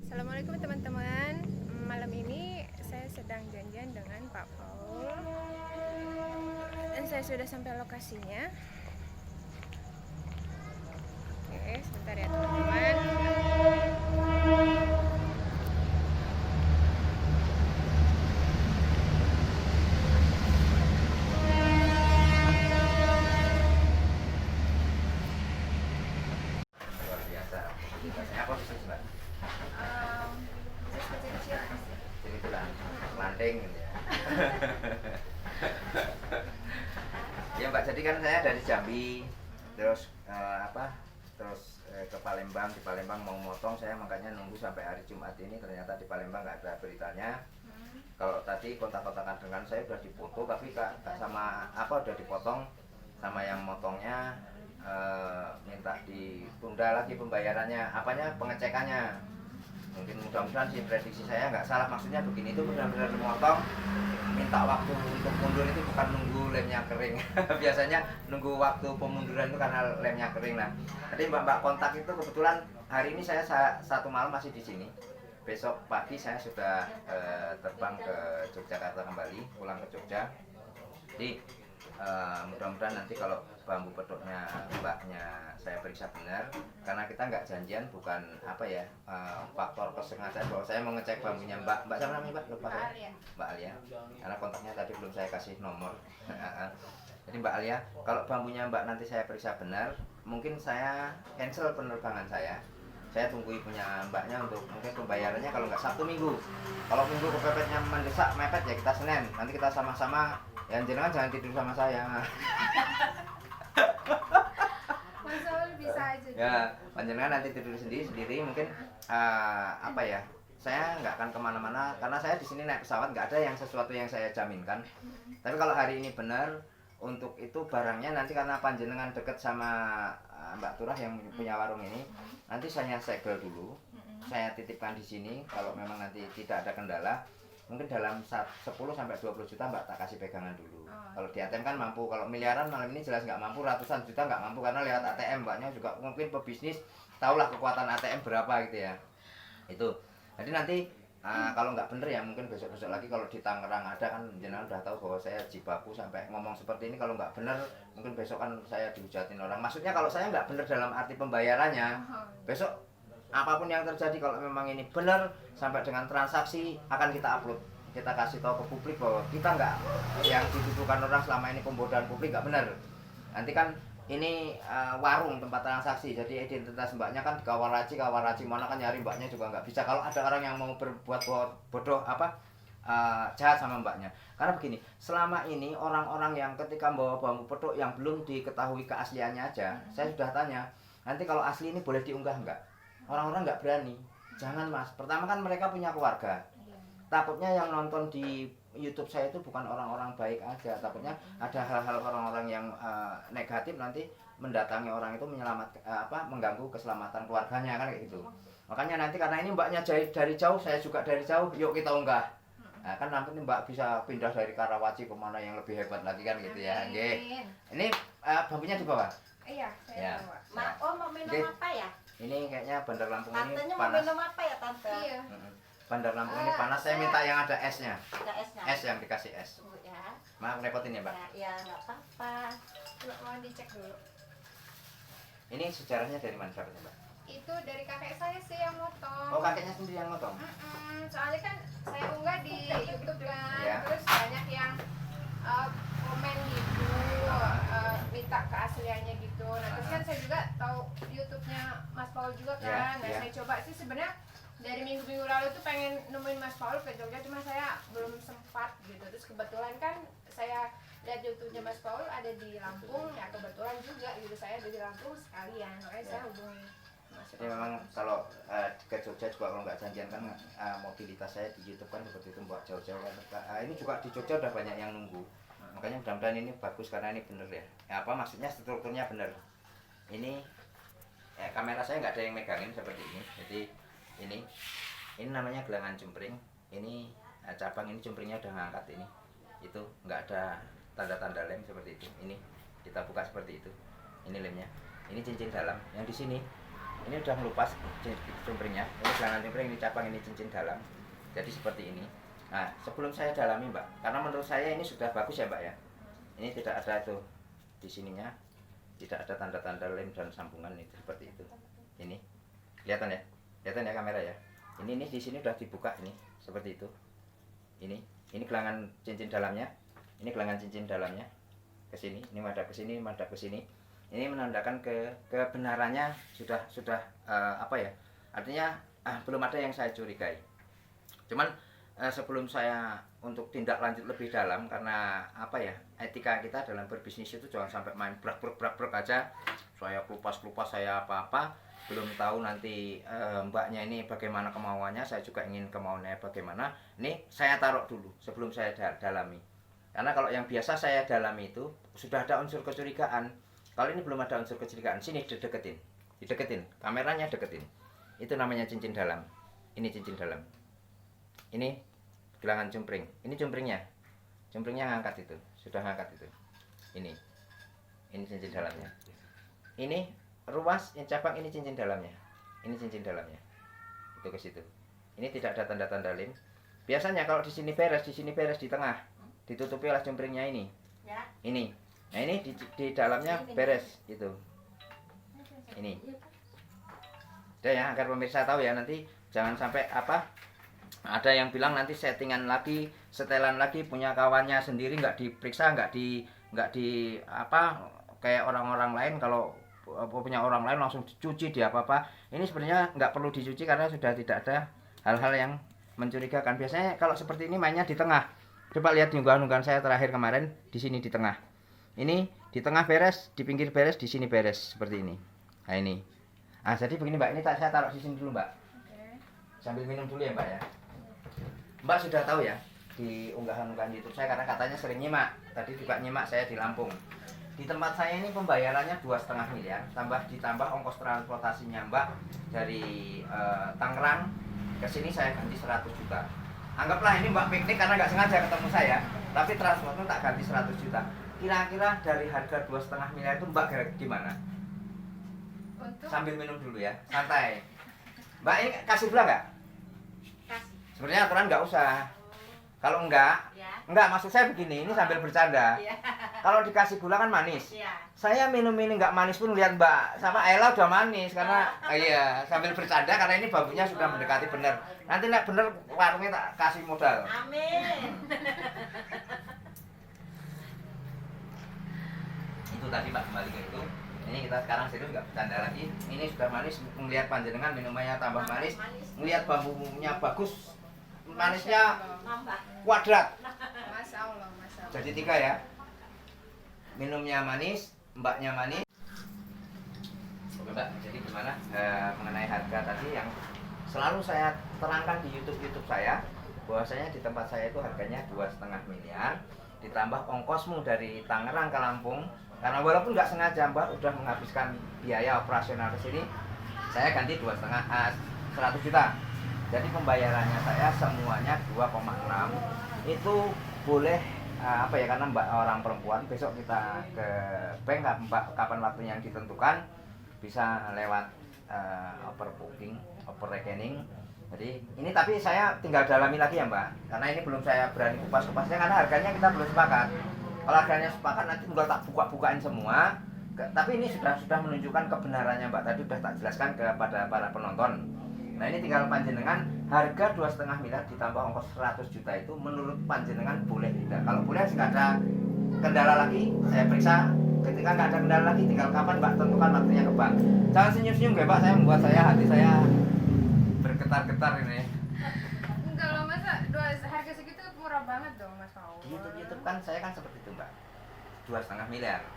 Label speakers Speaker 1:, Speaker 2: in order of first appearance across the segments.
Speaker 1: Assalamualaikum teman-teman. Malam ini saya sedang janjian dengan Pak Paul dan saya sudah sampai lokasinya. Oke, sebentar ya teman-teman.
Speaker 2: Luar biasa. Bisnisnya apa bisnis mbak?
Speaker 1: Bisnis kecil-kecil.
Speaker 2: Jadi tulang landing gitu ya. Ya mbak, jadi kan saya dari Jambi, terus ke Palembang. Di Palembang mau motong, saya makanya nunggu sampai hari Jumat ini. Ternyata di Palembang nggak ada beritanya. Kalau tadi kontak-kontakan dengan saya udah dipoto, tapi kak sama apa udah dipotong sama yang motongnya, minta ditunda lagi pembayarannya, apanya pengecekannya. Mungkin mudah-mudahan sih prediksi saya nggak salah, maksudnya begini, itu benar-benar memotong, minta waktu untuk mundur itu bukan nunggu lemnya kering. Biasanya nunggu waktu pemunduran itu karena lemnya kering. Nah, tadi mbak kontak itu kebetulan hari ini saya satu malam masih di sini. Besok pagi saya sudah terbang ke Yogyakarta kembali, pulang ke Jogja. Jadi mudah-mudahan nanti kalau bambu pedoknya mbaknya saya periksa benar, karena kita nggak janjian, bukan apa ya, faktor kesengajaan bahwa saya mau ngecek bambunya mbak siapa namanya mbak, lupa saya. Mbak Alia, karena kontaknya tadi belum saya kasih nomor. Jadi Mbak Alia, kalau bambunya mbak nanti saya periksa benar, mungkin saya cancel penerbangan saya tunggu punya mbaknya untuk mungkin pembayarannya kalau nggak Sabtu Minggu. Kalau Minggu kepepetnya mendesak mepet ya kita Senin, nanti kita sama-sama. Yang jenengan jangan tidur sama saya.
Speaker 1: Mas Paul bisa aja.
Speaker 2: Ya, panjenengan nanti tidur sendiri mungkin, apa ya? Saya nggak akan kemana-mana karena saya di sini naik pesawat, nggak ada yang sesuatu yang saya jaminkan. Tapi kalau hari ini benar, untuk itu barangnya nanti karena panjenengan deket sama Mbak Turah yang punya warung ini, nanti saya segel dulu, saya titipkan di sini. Kalau memang nanti tidak ada kendala, mungkin dalam 10 sampai 20 juta mbak tak kasih pegangan dulu. Kalau di ATM kan mampu, kalau miliaran malam ini jelas nggak mampu, ratusan juta nggak mampu karena lewat ATM. Mbaknya juga mungkin pebisnis, tahulah kekuatan ATM berapa gitu ya. Itu. Jadi nanti kalau nggak bener ya mungkin besok-besok lagi. Kalau di Tangerang ada kan, jenengan udah tahu bahwa saya jibaku sampai ngomong seperti ini. Kalau nggak bener mungkin besok kan saya dihujatin orang. Maksudnya kalau saya nggak bener dalam arti pembayarannya, besok apapun yang terjadi, kalau memang ini benar sampai dengan transaksi, akan kita upload, kita kasih tahu ke publik bahwa kita nggak, yang dituduhkan orang selama ini pembodohan publik nggak benar. Nanti kan ini warung tempat transaksi, jadi identitas mbaknya kan kawaraci mana kan nyari mbaknya juga nggak bisa kalau ada orang yang mau berbuat bodoh jahat sama mbaknya. Karena begini, selama ini orang-orang yang ketika membawa bambu pedok yang belum diketahui keasliannya aja, saya sudah tanya, nanti kalau asli ini boleh diunggah nggak? Orang-orang nggak berani. Jangan mas, pertama kan mereka punya keluarga, takutnya yang nonton di YouTube saya itu bukan orang-orang baik aja, takutnya ada hal-hal orang-orang yang negatif nanti mendatangi orang itu mengganggu keselamatan keluarganya kan kayak gitu. Makanya nanti karena ini mbaknya dari jauh, saya juga dari jauh, yuk kita unggah. Nah, kan nanti mbak bisa pindah dari Karawaci kemana yang lebih hebat lagi kan gitu ya. Oke. Ini bambunya di bawah.
Speaker 1: Iya, saya bawa.
Speaker 3: Mau minum apa ya?
Speaker 2: Ini kayaknya Bandar Lampung
Speaker 3: Tantenya
Speaker 2: ini
Speaker 3: mau
Speaker 2: panas.
Speaker 3: minum apa ya tante?
Speaker 1: Iya.
Speaker 2: Bandar Lampung ini panas. Saya minta yang ada esnya.
Speaker 3: Ada esnya.
Speaker 2: Es yang dikasih es.
Speaker 3: Bu, ya.
Speaker 2: Maaf repotin ya mbak.
Speaker 3: Ya nggak apa-apa.
Speaker 1: Coba mau dicek dulu.
Speaker 2: Ini sejarahnya dari mana sahabatnya mbak?
Speaker 1: Itu dari kakek saya sih yang motong.
Speaker 2: Oh kakeknya sendiri yang motong.
Speaker 1: Soalnya kan saya unggah di YouTube kan,
Speaker 2: Ya.
Speaker 1: terus banyak yang komen gitu, minta keasliannya gitu. Nah terus kan saya juga tahu YouTube-nya Mas Paul juga kan.
Speaker 2: Ya,
Speaker 1: Nah
Speaker 2: ya.
Speaker 1: saya coba sih sebenarnya dari minggu-minggu lalu tuh pengen nemuin Mas Paul ke Jogja, cuma saya belum sempat gitu. Terus kebetulan kan saya lihat YouTube-nya Mas Paul ada di Lampung, ya kebetulan juga gitu, saya ada di Lampung sekalian, makanya saya hubungi Mas
Speaker 2: Jadi memang kalau ke Jogja juga kalau nggak janjian kan, mobilitas saya di YouTube kan seperti itu buat jauh-jauh kan. Ini juga di Jogja udah banyak yang nunggu. Makanya mudah-mudahan ini bagus karena ini bener ya. Maksudnya strukturnya bener. Ini kamera saya nggak ada yang megangin seperti ini. Jadi ini namanya gelangan jumpring. Ini cabang ini jumpringnya udah ngangkat ini. Itu nggak ada tanda-tanda lem seperti itu. Ini kita buka seperti itu. Ini lemnya. Ini cincin dalam. Yang di sini ini udah melupas cumpringnya. Ini gelangan cumpring, ini cabang, ini cincin dalam. Jadi seperti ini. Nah, sebelum saya dalami Mbak, karena menurut saya ini sudah bagus ya Mbak ya. Ini tidak ada itu di sininya, tidak ada tanda-tanda lem dan sambungan itu seperti itu. Ini kelihatan ya kamera ya. Ini di sini udah dibuka ini seperti itu. Ini gelangan cincin dalamnya, ini gelangan cincin dalamnya ke sini, ini madhab ke sini, madhab ke sini. Ini menandakan kebenarannya sudah apa ya? Artinya belum ada yang saya curigai. Cuman sebelum saya untuk tindak lanjut lebih dalam, karena apa ya, etika kita dalam berbisnis itu jangan sampai main brak aja. Saya kelupas saya apa belum tahu nanti mbaknya ini bagaimana kemauannya, saya juga ingin kemauannya bagaimana. Ini saya taruh dulu sebelum saya dalami. Karena kalau yang biasa saya dalami itu sudah ada unsur kecurigaan. Kalau ini belum ada unsur kecurigaan, sini dideketin, kameranya deketin. Itu namanya cincin dalam. Ini cincin dalam. Ini gelangan cumpring. Ini cumpringnya ngangkat itu, sudah ngangkat itu. Ini cincin dalamnya. Ini ruas, ini cabang, ini cincin dalamnya. Ini cincin dalamnya. Itu ke situ. Ini tidak ada tanda-tanda lem. Biasanya kalau di sini beres di tengah, ditutupi oleh cumpringnya ini.
Speaker 3: Ya.
Speaker 2: Ini. Nah ini di dalamnya beres itu. Ini. Udah ya, agar pemirsa tahu ya, nanti jangan sampai apa ada yang bilang nanti settingan lagi, setelan lagi, punya kawannya sendiri nggak diperiksa, nggak di apa kayak orang-orang lain. Kalau punya orang lain langsung dicuci di apa. Ini sebenarnya nggak perlu dicuci karena sudah tidak ada hal-hal yang mencurigakan. Biasanya kalau seperti ini mainnya di tengah. Coba lihat di unggahan saya terakhir kemarin, di sini di tengah. Ini di tengah beres, di pinggir beres, di sini beres seperti ini. Nah ini. Jadi begini Mbak, ini saya taruh di sini dulu Mbak. Sambil minum dulu ya Mbak ya. Mbak sudah tahu ya di unggahan-unggahan YouTube saya, karena katanya sering nyimak. Tadi juga nyimak saya di Lampung. Di tempat saya ini pembayarannya 2,5 miliar, ditambah ongkos transportasinya Mbak dari Tangerang ke sini saya ganti 100 juta. Anggaplah ini Mbak piknik karena nggak sengaja ketemu saya, tapi transportnya tak ganti 100 juta. Kira-kira dari harga 2,5 miliar itu Mbak gimana?
Speaker 1: Untuk
Speaker 2: Sambil minum dulu ya, santai. Mbak ini kasih gula nggak?
Speaker 3: Kasih.
Speaker 2: Sebenarnya aturan nggak usah. Kalau enggak, maksud saya begini, ini sambil bercanda.
Speaker 3: Ya.
Speaker 2: Kalau dikasih gula kan manis.
Speaker 3: Ya.
Speaker 2: Saya minum ini nggak manis pun lihat Mbak sama Ella udah manis karena iya sambil bercanda karena ini bambunya sudah mendekati bener. Nanti nek bener warungnya tak kasih modal.
Speaker 3: Amin.
Speaker 2: Itu tadi Pak, kembali ke itu. Ini kita sekarang serius nggak bercanda lagi. Ini sudah manis, melihat panjenengan minumannya tambah manis, melihat bambunya bagus, manisnya
Speaker 3: Nambah.
Speaker 2: kuadrat.
Speaker 1: Masya Allah.
Speaker 2: Jadi 3 ya. Minumnya manis, mbaknya manis. Oke Mbak, jadi gimana mengenai harga tadi yang selalu saya terangkan di YouTube saya, bahwasanya di tempat saya itu harganya 2,5 miliar, ditambah ongkosmu dari Tangerang ke Lampung. Karena walaupun nggak sengaja Mbak udah menghabiskan biaya operasional ke sini, saya ganti 100 juta. Jadi pembayarannya saya semuanya 2,6. Itu boleh apa ya, karena Mbak orang perempuan, besok kita ke bank Mbak kapan waktunya yang ditentukan, bisa lewat overbooking, rekening. Jadi ini tapi saya tinggal dalami lagi ya Mbak, karena ini belum saya berani kupas-kupasnya karena harganya kita belum sepakat. Kalau harganya sepakat nanti tinggal tak buka-bukain semua. Tapi ini sudah menunjukkan kebenarannya Mbak, tadi sudah tak jelaskan kepada para penonton. Nah ini tinggal panjenengan, harga 2,5 miliar ditambah ongkos 100 juta itu menurut panjenengan boleh tidak? Kalau boleh nggak ada kendala lagi, saya periksa. Ketika nggak ada kendala lagi, tinggal kapan Mbak tentukan waktunya ke bank. Jangan senyum-senyum ya Pak, saya membuat hati saya bergetar-getar ini.
Speaker 1: Enggak loh, masa harga segitu murah banget dong Mas Paul.
Speaker 2: Di YouTube kan saya kan seperti itu Mbak, 2,5 miliar.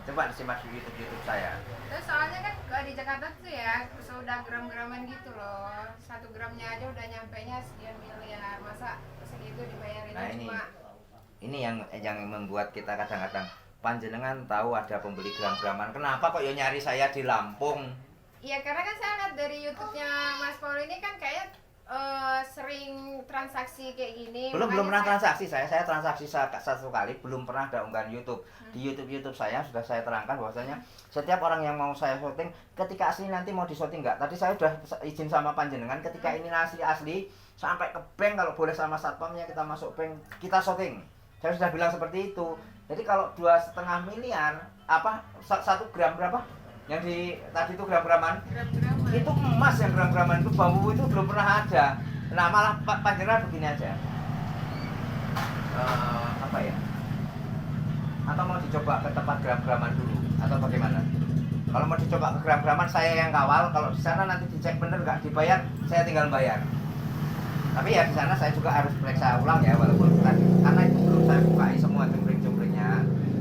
Speaker 2: Coba disimak di YouTube saya.
Speaker 1: Terus soalnya kan kalau di Jakarta tuh ya sudah gram-graman gitu loh, 1 gramnya aja udah nyampenya sekian miliar, masa segitu dibayarin
Speaker 2: Nah ini yang membuat kita kadang-kadang panjenengan tahu ada pembeli gram-graman, kenapa kok ya nyari saya di Lampung?
Speaker 1: Iya karena kan saya lihat dari YouTube-nya Mas Paul ini kan kayak sering transaksi kayak gini.
Speaker 2: Belum
Speaker 1: makanya
Speaker 2: pernah
Speaker 1: saya-
Speaker 2: transaksi, saya transaksi satu kali, belum pernah ada unggahan YouTube. Di YouTube saya sudah saya terangkan bahwasanya setiap orang yang mau saya syuting, ketika asli nanti mau di-syuting enggak. Tadi saya sudah izin sama panjenengan, ketika ini asli sampai ke bank, kalau boleh sama satpamnya kita masuk bank, kita syuting. Saya sudah bilang seperti itu. Jadi kalau 2,5 miliar, apa 1 gram berapa? Yang di tadi itu gram-graman,
Speaker 1: Gram-graman.
Speaker 2: itu emas yang gram-graman itu, bambu itu belum pernah ada. Nah malah panjenengan begini aja, apa ya, atau mau dicoba ke tempat gram-graman dulu atau bagaimana? Kalau mau dicoba ke gram-graman saya yang kawal, kalau di sana nanti dicek bener nggak dibayar, saya tinggal bayar. Tapi ya di sana saya juga harus periksa ulang ya, walaupun tadi karena itu belum saya bukai semua jumring-jumringnya,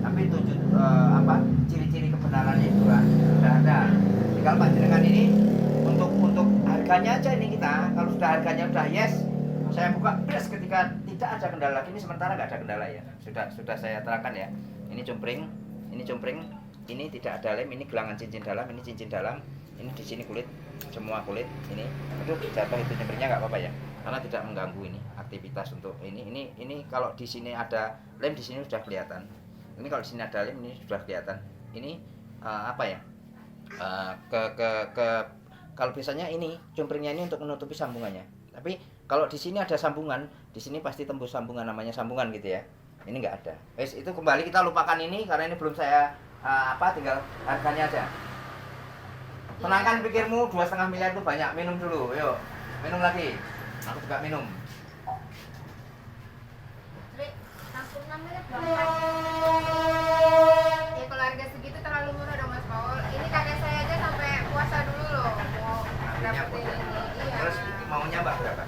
Speaker 2: tapi tunjuk ciri-ciri kebenarannya itu sudah ada. Tinggal panjenengan ini untuk harganya aja ini kita, kalau sudah harganya udah yes, saya buka press ketika tidak ada kendala lagi. Ini sementara nggak ada kendala ya, sudah saya terangkan ya. Ini cumpring, ini tidak ada lem, ini gelangan cincin dalam, ini cincin dalam, ini di sini kulit, semua kulit ini. Aduh jatuh itu cumpringnya nggak apa-apa ya, karena tidak mengganggu ini aktivitas untuk ini kalau di sini ada lem, di sini sudah kelihatan. Ini kalau di sini ada lem, ini sudah kelihatan. Ini kalau biasanya ini cumpringnya ini untuk menutupi sambungannya. Tapi kalau di sini ada sambungan, di sini pasti tembus sambungan, namanya sambungan gitu ya. Ini nggak ada. Itu kembali kita lupakan ini karena ini belum saya tinggal harganya aja. Tenangkan pikirmu, 2,5 miliar itu banyak. Minum dulu, yuk. Minum lagi. Aku juga minum.
Speaker 3: Trik, langsung namanya berapa?
Speaker 1: Ya kalau harga segitu terlalu murah dong Mas Paul. Ini kakek saya aja sampai puasa dulu loh mau dapetin ini. Iya.
Speaker 2: Terus maunya Mbak berapa?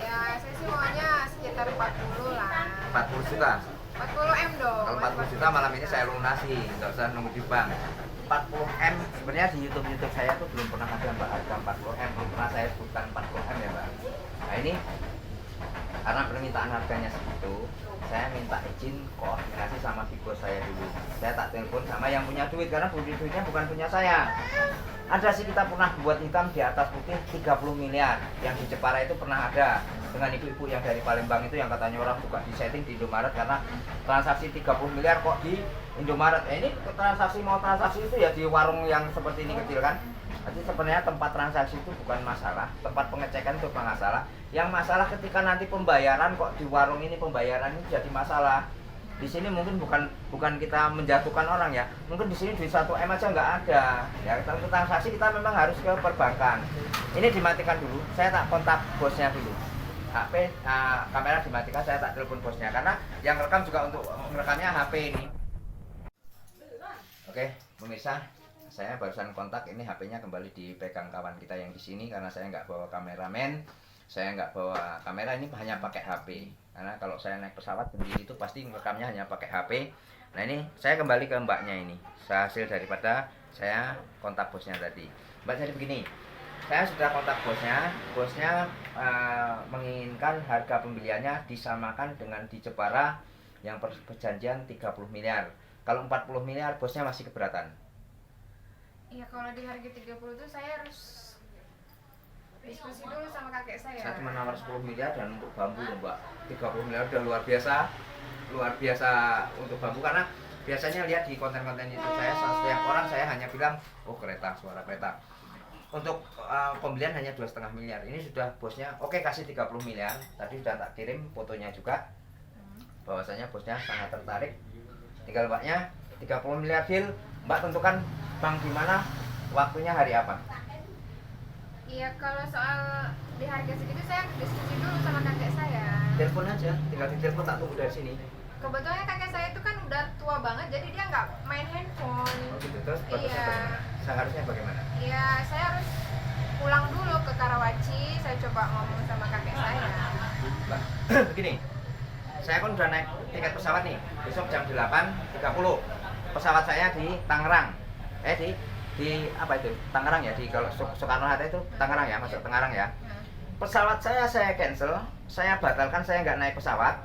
Speaker 1: Ya saya sih maunya sekitar 40 lah.
Speaker 2: 40 juta.
Speaker 1: 40 M dong.
Speaker 2: Kalau 40 juta malam ini saya lunasi, nggak usah nunggu di bank. 40 M sebenarnya di YouTube saya tuh belum pernah ada Mbak harga 40 M, belum pernah saya sebutkan 40 M ya Mbak. Nah ini karena permintaan harganya segitu, saya minta izin koordinasi sama bos saya dulu. Saya tak telepon sama yang punya duit karena duitnya bukan punya saya. Ada sih kita pernah buat hitam di atas putih 30 miliar. Yang di Jepara itu pernah ada dengan ibu-ibu yang dari Palembang itu yang katanya orang buka di setting di Indomaret karena transaksi 30 miliar kok di Indomaret. Ini mau transaksi itu ya di warung yang seperti ini kecil kan. Jadi sebenarnya tempat transaksi itu bukan masalah, tempat pengecekan itu bukan masalah. Yang masalah ketika nanti pembayaran kok di warung ini pembayaran ini jadi masalah. Di sini mungkin bukan kita menjatuhkan orang ya, mungkin di sini duit 1 M aja nggak ada. Ya kita untuk transaksi kita memang harus ke perbankan. Ini dimatikan dulu, saya tak kontak bosnya dulu. HP kamera dimatikan, saya tak telepon bosnya karena yang rekam juga untuk merekamnya HP ini. Oke, pemirsa, saya barusan kontak, ini HP-nya kembali dipegang kawan kita yang di sini karena saya nggak bawa kameramen, saya nggak bawa kamera, ini hanya pakai HP. Karena kalau saya naik pesawat sendiri itu pasti merekamnya hanya pakai HP. Nah ini saya kembali ke mbaknya ini, hasil daripada saya kontak bosnya tadi. Mbak jadi begini, saya sudah kontak bosnya menginginkan harga pembeliannya disamakan dengan di Jepara yang perjanjian 30 miliar. Kalau 40 miliar bosnya masih keberatan.
Speaker 1: Iya kalau di harga 30 itu saya harus diskusi dulu sama kakek saya.
Speaker 2: Saya cuma nawar 10 miliar dan untuk bambu loh Mbak. 30 miliar udah luar biasa untuk bambu karena biasanya lihat di konten-konten YouTube saya setiap orang saya hanya bilang oh kereta, suara kereta. Untuk pembelian hanya 2,5 miliar. Ini sudah bosnya oke kasih 30 miliar. Tadi sudah tak kirim fotonya juga. Bahwasanya bosnya sangat tertarik. Tinggal mbaknya 30 miliar deal. Mbak tentukan bank di mana, waktunya hari apa?
Speaker 1: Iya kalau soal di harga segitu saya diskusi dulu sama kakek saya.
Speaker 2: Telepon aja, tinggal ditelepon tak tunggu dari sini.
Speaker 1: Kebetulan kakek saya itu kan udah tua banget jadi dia nggak main handphone.
Speaker 2: Oh gitu, terus bagusnya
Speaker 1: Iya.
Speaker 2: bagaimana? Seharusnya bagaimana?
Speaker 1: Iya saya harus pulang dulu ke Karawaci. Saya coba ngomong sama kakek saya.
Speaker 2: Mbak, begini, saya kan udah naik tiket pesawat nih, besok jam 8.30 pesawat saya di Tangerang. Di apa itu? Tangerang ya, di kalau Soekarno-Hatta itu Tangerang ya, masuk Tangerang ya. Pesawat saya cancel, saya batalkan, saya nggak naik pesawat.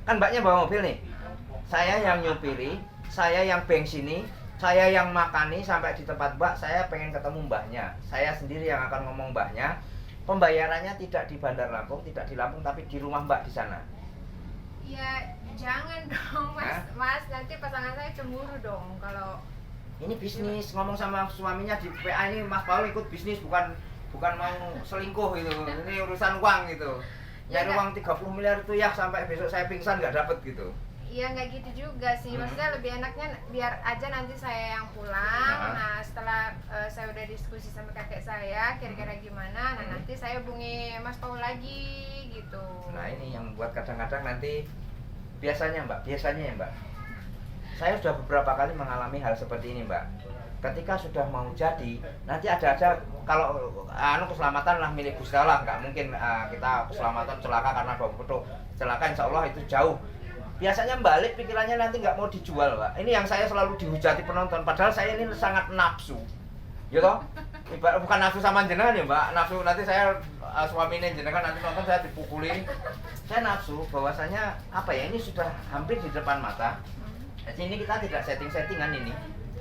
Speaker 2: Kan mbaknya bawa mobil nih, saya yang nyupiri, saya yang bensini, saya yang makani sampai di tempat mbak. Saya pengen ketemu mbahnya, saya sendiri yang akan ngomong mbahnya. pembayarannya tidak di Bandar Lampung, tidak di Lampung, tapi di rumah Mbak di sana.
Speaker 1: Ya jangan dong mas,
Speaker 2: Hah?
Speaker 1: mas nanti pasangan saya cemburu dong kalau
Speaker 2: Ini bisnis, ngomong sama suaminya di PA ini, Mas Paul ikut bisnis, bukan mau selingkuh gitu. Ini urusan uang gitu.
Speaker 1: Ya,
Speaker 2: Nyari uang 30 miliar itu ya sampai besok saya pingsan nggak dapet gitu.
Speaker 1: ya nggak gitu juga sih, maksudnya lebih enaknya biar aja nanti saya yang pulang. Nah setelah saya udah diskusi sama kakek saya kira-kira gimana, nah nanti saya hubungi Mas Paul lagi gitu.
Speaker 2: Nah ini yang membuat kadang-kadang nanti biasanya ya Mbak, saya sudah beberapa kali mengalami hal seperti ini Mbak. Ketika sudah mau jadi, nanti ada kalau keselamatan lah milik Gusti Allah, nggak mungkin kita keselamatan celaka karena bawa foto. Celaka insya Allah itu jauh. Biasanya balik pikirannya nanti nggak mau dijual Mbak. Ini yang saya selalu dihujati penonton, padahal saya ini sangat nafsu. Ya toh? Bukan nafsu sama jenengan ya Mbak, nafsu nanti saya suami ini jenengan nanti nonton saya dipukuli. Saya nafsu bahwasanya apa ya, ini sudah hampir di depan mata. Jadi ini kita tidak setting-settingan ini.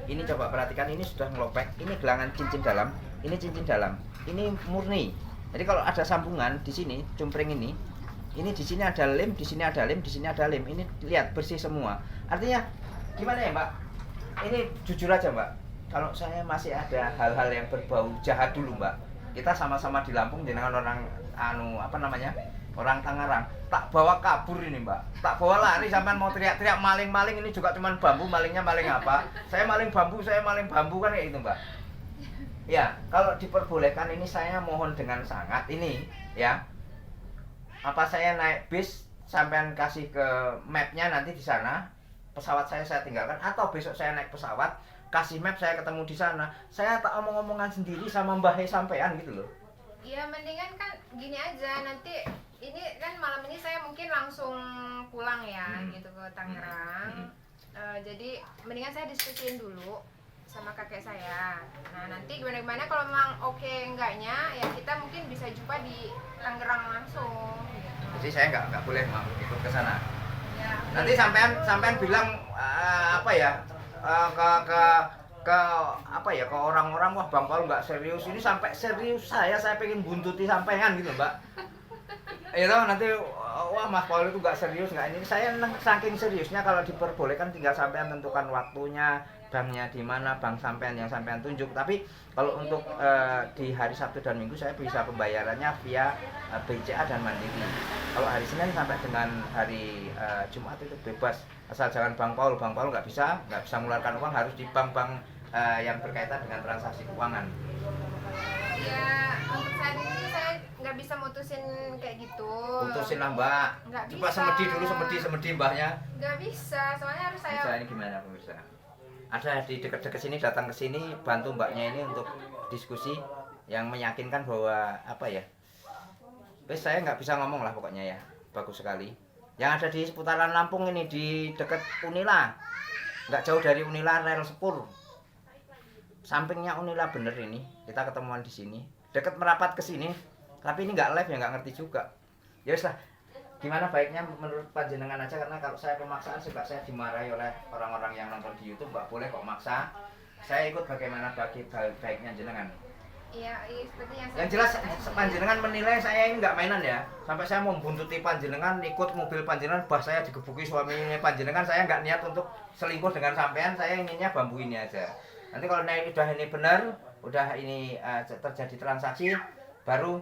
Speaker 2: Ini coba perhatikan, ini sudah ngelopek, ini gelangan cincin dalam, ini cincin dalam, ini murni. Jadi kalau ada sambungan di sini, cumpreng ini di sini ada lem, di sini ada lem, di sini ada lem. Ini lihat bersih semua. Artinya gimana ya Mbak? Ini jujur aja Mbak. Kalau saya masih ada hal-hal yang berbau jahat dulu Mbak. Kita sama-sama di Lampung dengan orang orang Tangerang. Tak bawa kabur ini Mbak. Tak bawa lari sampai mau teriak-teriak maling-maling, ini juga cuman bambu, malingnya maling apa? Saya maling bambu kan kayak gitu Mbak. Ya, kalau diperbolehkan ini saya mohon dengan sangat ini ya. Apa saya naik bis sampean kasih ke mapnya nanti di sana, pesawat saya tinggalkan, atau besok saya naik pesawat kasih map saya ketemu di sana, saya tak omong-omongan sendiri sama mbah sampean gitu loh.
Speaker 1: Ya mendingan kan gini aja, nanti ini kan malam ini saya mungkin langsung pulang ya gitu ke Tangerang. Jadi mendingan saya diskusiin dulu sama kakek saya. Nah nanti gimana kalau memang oke enggaknya ya kita mungkin bisa jumpa di Tangerang langsung gitu.
Speaker 2: Jadi saya nggak boleh mau ikut ke sana.
Speaker 1: Ya,
Speaker 2: Nanti sampean bilang ke orang-orang, wah Bang Paul nggak serius, ini sampai serius saya pengen buntuti sampean gitu Mbak. Ya toh nanti wah Mas Paul itu nggak serius, nggak ini. Saya saking seriusnya kalau diperbolehkan tinggal sampean tentukan waktunya, banknya di mana, bank sampean yang sampean tunjuk. Tapi kalau untuk di hari Sabtu dan Minggu saya bisa pembayarannya via BCA dan Mandiri. Kalau hari Senin sampai dengan hari Jumat itu bebas, asal jangan Bang Paul nggak bisa mengeluarkan uang, harus di bank-bank yang berkaitan dengan transaksi keuangan.
Speaker 1: Ya untuk saat ini saya nggak bisa mutusin kayak gitu.
Speaker 2: Putusin lah Mbak.
Speaker 1: Nggak
Speaker 2: Coba
Speaker 1: bisa.
Speaker 2: semedi mbahnya.
Speaker 1: Nggak bisa, soalnya harus saya.
Speaker 2: Bisa ini gimana pemirsa? Ada di dekat-dekat sini, datang ke sini bantu mbaknya ini untuk diskusi yang meyakinkan bahwa apa ya? Wes saya nggak bisa ngomong lah pokoknya ya. Bagus sekali. Yang ada di seputaran Lampung ini di dekat Unila. Nggak jauh dari Unila, rel Sepur. Sampingnya Unila bener ini. Kita ketemuan di sini. Dekat merapat ke sini. Tapi ini nggak live ya, nggak ngerti juga. Ya wes lah. Gimana baiknya menurut panjenengan aja, karena kalau saya pemaksaan juga saya dimarahi oleh orang-orang yang nonton di YouTube, nggak boleh kok maksa. Saya ikut bagaimana baiknya jenengan.
Speaker 1: Iya, seperti yang
Speaker 2: Yang jelas panjenengan menilai saya ini nggak mainan ya. Sampai saya mau buntuti panjenengan, ikut mobil panjenengan, bah saya digebuki suaminya panjenengan. Saya nggak niat untuk selingkuh dengan sampean, saya inginnya bambu ini aja. Nanti kalau udah ini benar, udah ini terjadi transaksi, baru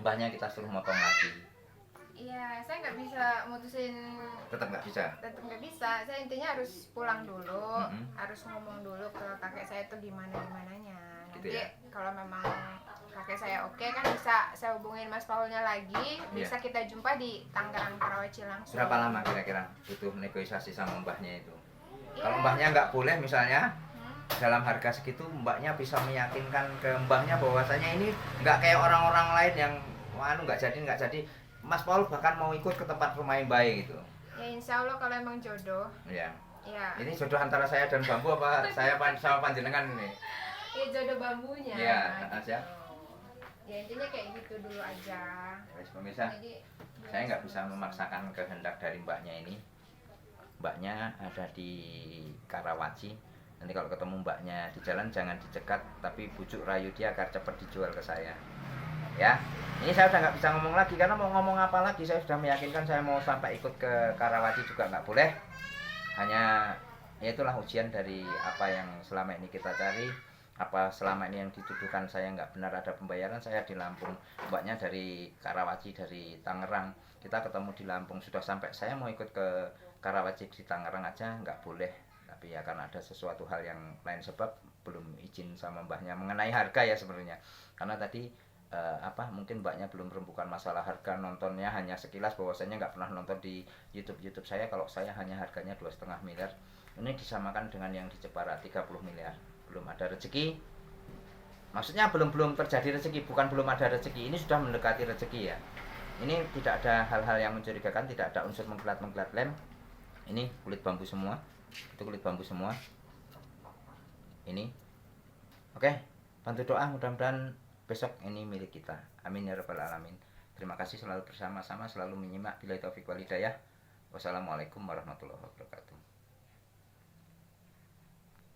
Speaker 2: mbahnya kita suruh motong lagi.
Speaker 1: Iya, saya nggak bisa mutusin.
Speaker 2: Tetap nggak bisa.
Speaker 1: Tetap nggak bisa. Saya intinya harus pulang dulu, harus ngomong dulu ke kakek saya tuh gimananya. Nanti
Speaker 2: Gitu ya?
Speaker 1: kalau memang kakek saya oke kan bisa saya hubungin Mas Paulnya lagi, bisa kita jumpa di Tangerang Karawaci langsung.
Speaker 2: Berapa lama kira-kira butuh negosiasi sama mbahnya itu?
Speaker 1: Ya.
Speaker 2: Kalau mbahnya nggak boleh misalnya dalam harga segitu, mbaknya bisa meyakinkan ke mbahnya bahwasanya ini nggak kayak orang-orang lain yang nggak jadi. Mas Paul bahkan mau ikut ke tempat rumah yang baik gitu.
Speaker 1: Ya insya Allah kalau emang jodoh.
Speaker 2: Ya.
Speaker 1: Ya.
Speaker 2: Ini jodoh antara saya dan bambu apa saya sama panjenengan ini?
Speaker 1: Ya jodoh bambunya.
Speaker 2: Iya,
Speaker 1: gitu.
Speaker 2: aja.
Speaker 1: Ya intinya kayak gitu dulu aja.
Speaker 2: Guys, pemirsa,
Speaker 1: Jadi
Speaker 2: saya nggak bisa memaksakan kehendak dari mbaknya ini. Mbaknya ada di Karawaci. Nanti kalau ketemu mbaknya di jalan jangan dicegat, tapi bujuk rayu dia agar cepat dijual ke saya. ya. Ini saya udah nggak bisa ngomong lagi karena mau ngomong apa lagi, saya sudah meyakinkan saya mau sampai ikut ke Karawaci juga nggak boleh. Hanya ya itulah ujian dari apa yang selama ini kita cari, apa selama ini yang dituduhkan saya nggak benar ada pembayaran. Saya di Lampung, mbaknya dari Karawaci, dari Tangerang, kita ketemu di Lampung, sudah sampai saya mau ikut ke Karawaci di Tangerang aja nggak boleh. Tapi ya karena ada sesuatu hal yang lain sebab belum izin sama mbahnya mengenai harga ya sebenarnya, karena tadi mungkin mbaknya belum rembukan masalah harga, nontonnya hanya sekilas, bahwasanya nggak pernah nonton di YouTube saya. Kalau saya hanya harganya 2,5 miliar, ini disamakan dengan yang di Jepara 30 miliar. Belum ada rezeki, maksudnya belum terjadi rezeki, bukan belum ada rezeki, ini sudah mendekati rezeki ya. Ini tidak ada hal-hal yang mencurigakan, tidak ada unsur mengkilat lem. Ini kulit bambu semua, itu kulit bambu semua ini. Oke, bantu doa mudah-mudahan besok ini milik kita. Amin ya rabbal alamin. Terima kasih selalu bersama-sama, selalu menyimak. Billahi taufiq wal hidayah. Wassalamualaikum warahmatullahi wabarakatuh.